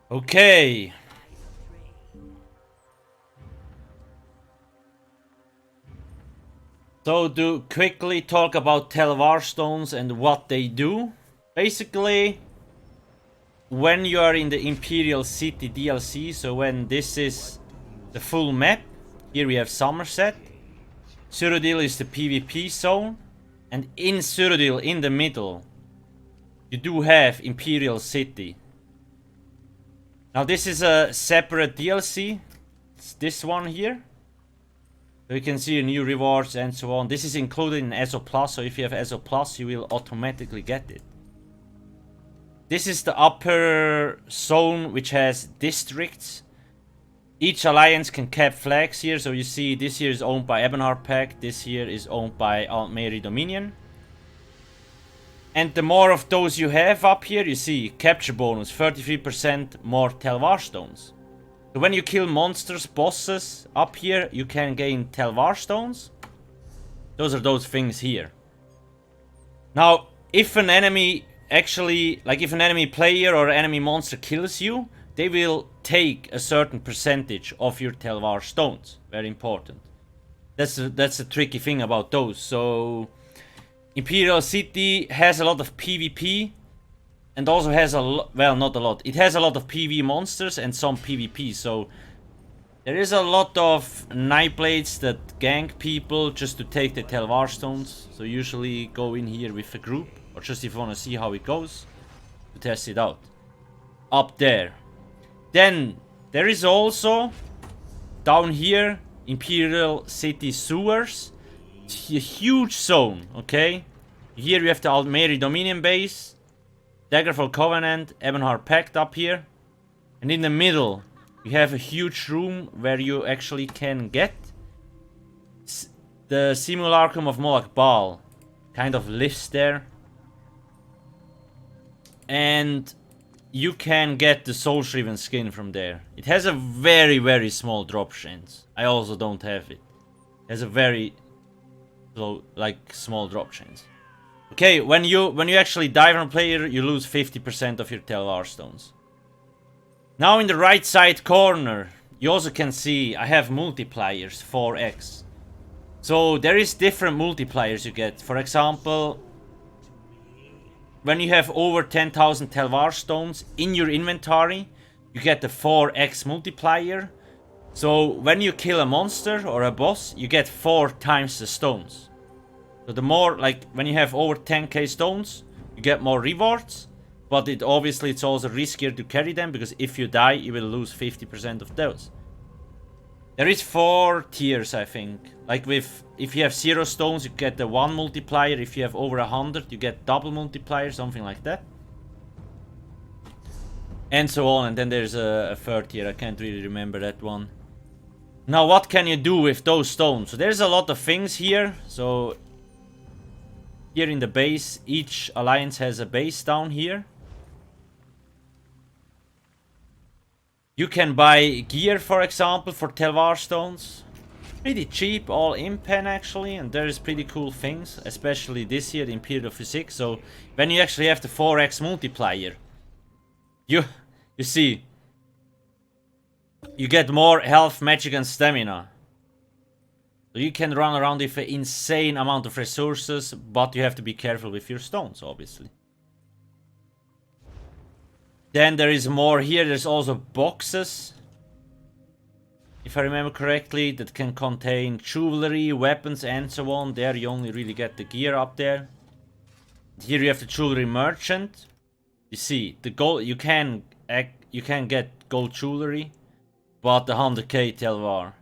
Okay. So to quickly talk about Telvar stones and what they do. Basically, when you are in the Imperial City DLC, so when this is the full map, here we have Summerset. Cyrodiil is the PvP zone. And in Cyrodiil, in the middle, you do have Imperial City. Now this is a separate DLC. It's this one here. So you can see new rewards and so on. This is included in ESO Plus, so if you have ESO Plus, you will automatically get it. This is the upper zone, which has districts. Each alliance can cap flags here, so you see this here is owned by Ebonheart Pact, this here is owned by Altmeri Dominion. And the more of those you have up here, you see capture bonus, 33% more Telvar stones. So when you kill monsters, bosses up here, you can gain Telvar stones. Those are those things here. Now, if an enemy actually, like if an enemy player or enemy monster kills you, they will take a certain percentage of your Telvar stones. Very important. That's a tricky thing about those. So Imperial City has a lot of PvP and also has a lot, well, not a lot. It has a lot of PV monsters and some PvP. So there is a lot of Nightblades that gank people just to take the Telvar stones. So usually go in here with a group or just if you want to see how it goes to test it out. Up there. Then there is also down here Imperial City sewers. It's a huge zone, okay? Here we have the Altmeri Dominion base, Daggerfall Covenant, Ebonheart Pact up here. And in the middle you have a huge room where you actually can get the Simulacrum of Molag Bal. Kind of lives there. And you can get the Soul Shriven skin from there. It has a very, very small drop chance. I also don't have it. It has a very low, like, small drop chance. Okay, when you actually die from a player, you lose 50% of your Telvar stones. Now in the right side corner, you also can see I have multipliers, 4x. So there is different multipliers you get. For example, when you have over 10,000 Telvar stones in your inventory, you get the 4x multiplier. So when you kill a monster or a boss, you get 4 times the stones. So the more, like, when you have over 10k stones, you get more rewards. But it's also riskier to carry them, because if you die, you will lose 50% of those. There is 4 tiers, I think. Like if you have 0 stones, you get the 1 multiplier. If you have over 100, you get double multiplier, something like that. And so on. And then there's a 3rd tier. I can't really remember that one. Now, what can you do with those stones? So there's a lot of things here. So here in the base, each alliance has a base down here. You can buy gear, for example, for Telvar stones. Pretty cheap, all in pen actually, and there is pretty cool things, especially this year, the Imperial Physique. So when you actually have the 4x multiplier, you see, you get more health, magic, and stamina. So you can run around with an insane amount of resources, but you have to be careful with your stones, obviously. Then there is more here. There's also boxes, if I remember correctly, that can contain jewelry, weapons, and so on. There you only really get the gear up there. Here you have the jewelry merchant. You see, the gold, you can get gold jewelry, but the 100k Telvar.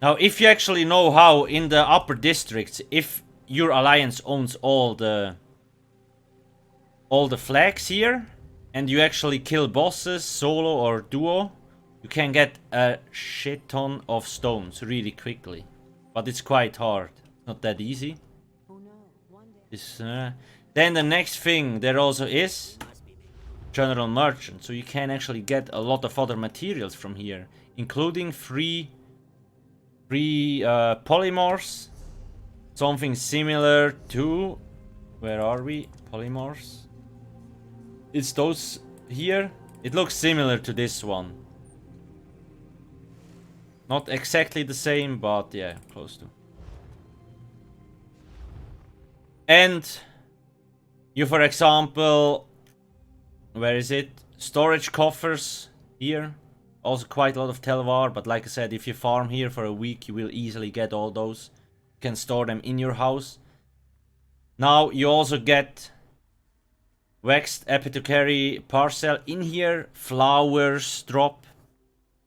Now, if you actually know how in the upper districts, if your alliance owns all the flags here, and you actually kill bosses, solo or duo, you can get a shit ton of stones really quickly. But it's quite hard. Not that easy. Then the next thing there also is General Merchant. So you can actually get a lot of other materials from here, including free polymorphs. Something similar to... Where are we? Polymorphs. It's those here, it looks similar to this one. Not exactly the same, but yeah, close to. And you, for example, where is it? Storage coffers here. Also quite a lot of Telvar, but like I said, if you farm here for a week, you will easily get all those. You can store them in your house. Now you also get waxed apothecary parcel in here. Flowers drop.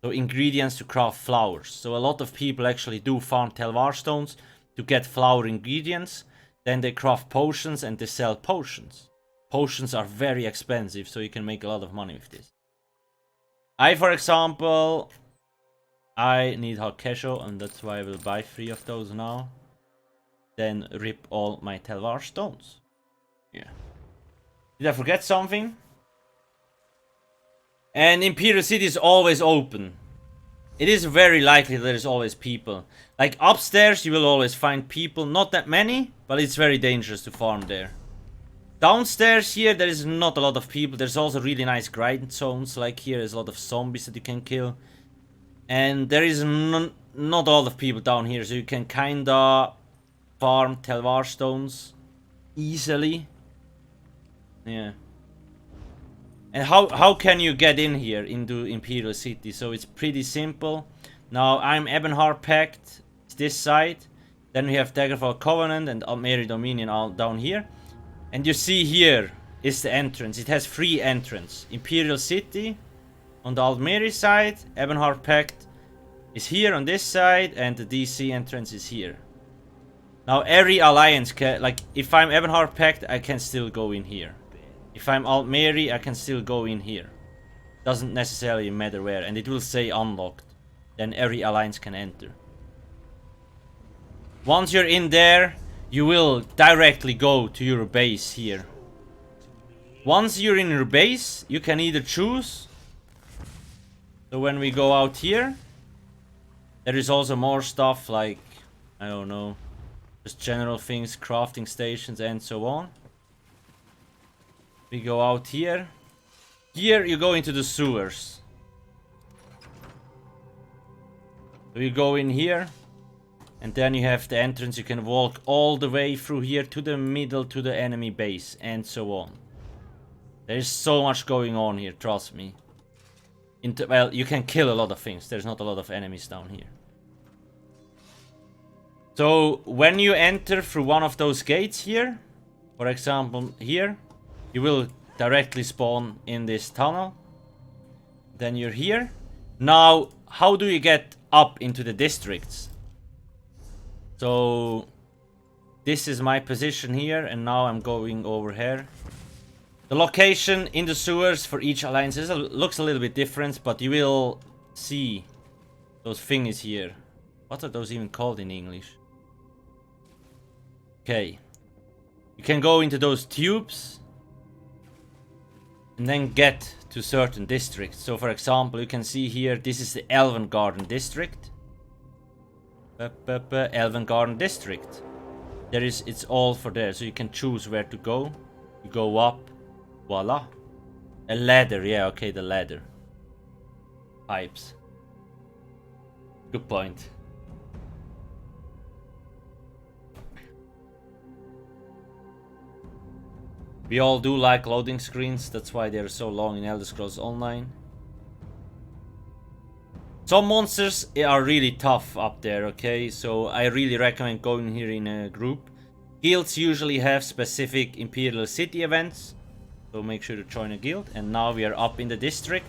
So ingredients to craft flowers. So a lot of people actually do farm Telvar stones to get flower ingredients. Then they craft potions and they sell potions. Potions are very expensive, so you can make a lot of money with this. For example, I need Halkesho, and that's why I will buy 3 of those now. Then rip all my Telvar stones. Yeah. Did I forget something? And Imperial City is always open. It is very likely that there's always people. Like upstairs you will always find people. Not that many, but it's very dangerous to farm there. Downstairs here there is not a lot of people. There's also really nice grind zones. Like here there's a lot of zombies that you can kill. And there is not a lot of people down here. So you can kinda farm Telvar stones easily. Yeah. And how can you get in here into Imperial City? So it's pretty simple. Now I'm Ebonheart Pact, it's this side. Then we have Daggerfall Covenant and Altmeri Dominion all down here. And you see here is the entrance. It has 3 entrances. Imperial City on the Altmeri side, Ebonheart Pact is here on this side, and the DC entrance is here. Now every alliance can, like if I'm Ebonheart Pact, I can still go in here. If I'm Altmeri, I can still go in here. Doesn't necessarily matter where, and it will say unlocked. Then every alliance can enter. Once you're in there, you will directly go to your base here. Once you're in your base, you can either choose. So when we go out here, there is also more stuff like, I don't know, just general things, crafting stations and so on. We go out here. Here you go into the sewers. So you go in here. And then you have the entrance. You can walk all the way through here to the middle to the enemy base. And so on. There's so much going on here, trust me. Well, you can kill a lot of things. There's not a lot of enemies down here. So when you enter through one of those gates here. For example here. You will directly spawn in this tunnel. Then you're here. Now, how do you get up into the districts? So, this is my position here, and now I'm going over here. The location in the sewers for each alliance looks a little bit different, but you will see those thingies here. What are those even called in English? Okay. You can go into those tubes. And then get to certain districts. So for example, you can see here, this is the Elven Garden District. Elven Garden District. It's all for there, so you can choose where to go. You go up. Voila. A ladder, yeah, okay, the ladder. Pipes. Good point. We all do like loading screens, that's why they're so long in Elder Scrolls Online. Some monsters are really tough up there, okay? So I really recommend going here in a group. Guilds usually have specific Imperial City events, so make sure to join a guild. And now we are up in the district.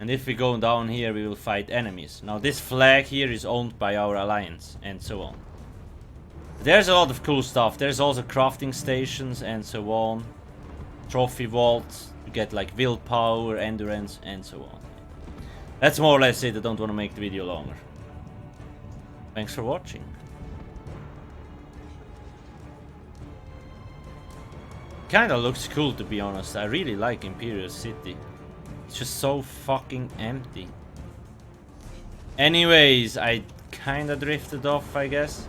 And if we go down here, we will fight enemies. Now this flag here is owned by our alliance, and so on. There's a lot of cool stuff. There's also crafting stations and so on. Trophy vaults to get like willpower, endurance and so on. That's more or less it. I don't want to make the video longer. Thanks for watching. Kinda looks cool, to be honest. I really like Imperial City. It's just so fucking empty. Anyways, I kinda drifted off, I guess.